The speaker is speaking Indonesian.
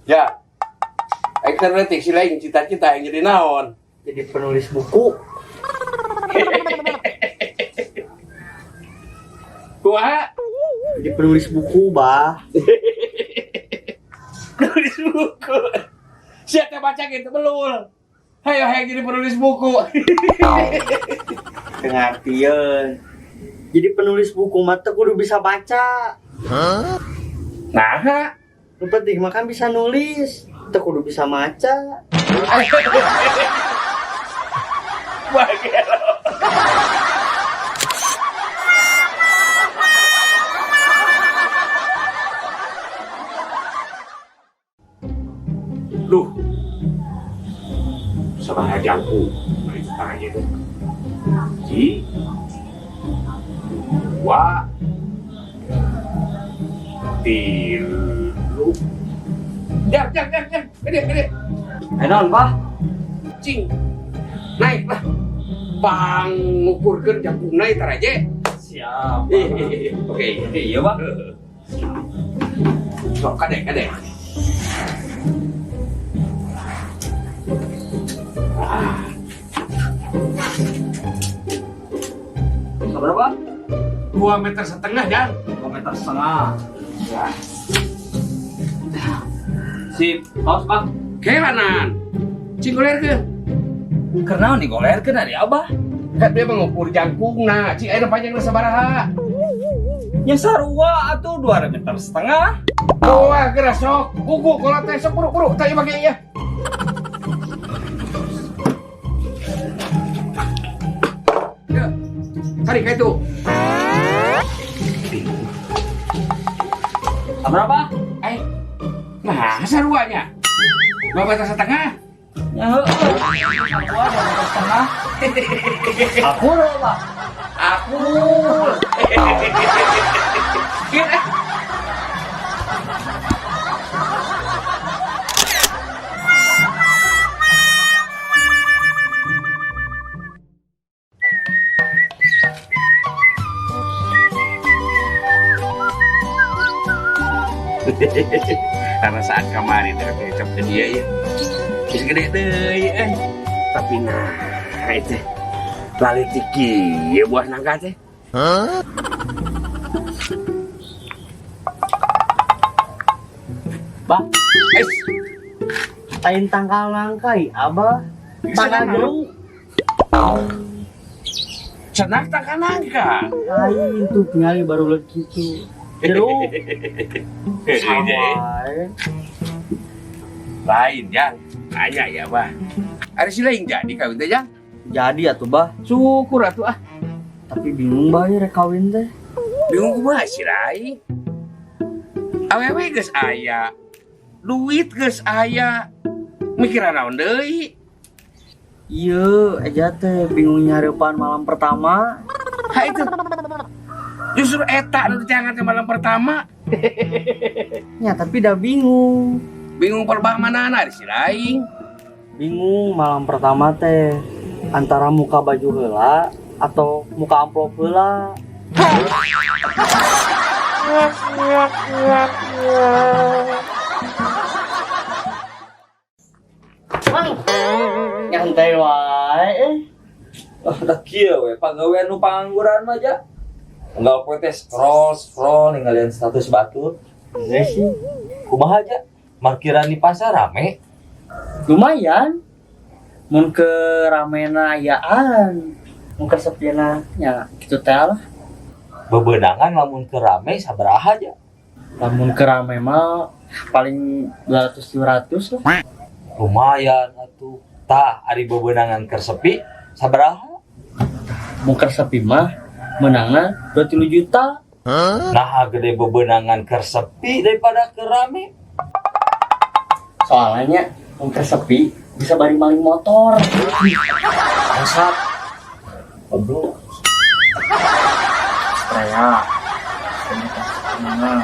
Ya, aing keur leutik si lain cita-cita yang jadi naon? Jadi penulis buku. Kumaha? Jadi penulis buku, bah. Penulis buku. Siapa baca gitu belul? Hayo jadi penulis buku. Pengertian. Jadi penulis buku mah teh kudu bisa baca. Nah, Yang penting mah kan bisa nulis. Teh kudu bisa maca. bagelo. Duh, sebahagia aku tanya itu. Ji, dua, tilu. Jang, gede. Enon, bah. Cing, naik lah. Pang ngukurkeun jagung naik tar aja. Siap. Oke, Iya, bah. sok kadek. Berapa? 2,5 meter, Jang. 2,5 meter. Ya. Sip, tos, bang. Kelanan. Cing goler ke? Karena digolerkeun dari abah. Kan dia mengukur jangkungna. Cing ayeuna panjangna sabaraha? Ya sarua atuh 2,5 meter. Wah, geura sok. Kuku kalau teh sok buru-buru tanya make ya. Ya. Tarik kayak itu. Berapa? Nah, saruanya. 2,5 meter. Ya, sarua 2,5 meter. Aku loh, pak. Aku. Gini. Karena saat kemarin kecap ke dia ya, bisa gede deh ya. Tapi nah itu lali tiki ya buah nangka teh. Bah, Es, tain tangkal langkai, abah. Tangkal jeruk. senang tak nangka. Lain tuh tinggal baru lagi tuh. Jeruk. Lain ya, tanya ya bah. Ada si lain jadi kawin teh Jang? Jadi atuh, bah. Syukur atuh ah. Tapi bingung bah ya rek kawin teh. Bingung kumaha si lain. Awewe geus aya, duit geus aya, mikiran naon deui? Iya, aja teh bingung nyareupan malam pertama. Ha itu. Justru eta nu jangan ke malam pertama. Ya, tapi dah bingung. Bingung perbah manana si lain. Bingung malam pertama teh antara muka baju heula atau muka amplop heula. Nyantai wae. Tak kieu we pagawean nu pangangguran mah aja. Enggak poe teh scroll ninggalin status batur. Iya sih. Kumaha aja? Parkiran di pasar rame. Lumayan. Mun ke ramena ayaan. Mun ke sepiana nya kitu teh lah. Bebenangan lamun ke rame sabaraha aja. Lamun ke rame mah paling 200-200 lah. Lumayan atuh. Tah ari bebenangan keur sepi sabaraha? Mun keur sepi mah menangna 20 juta. Nah gede bebenangan keur sepi daripada keur rame. Soalnya mun keur sepi bisa bari maling motor. Bangsat. Goblok. Saya benar.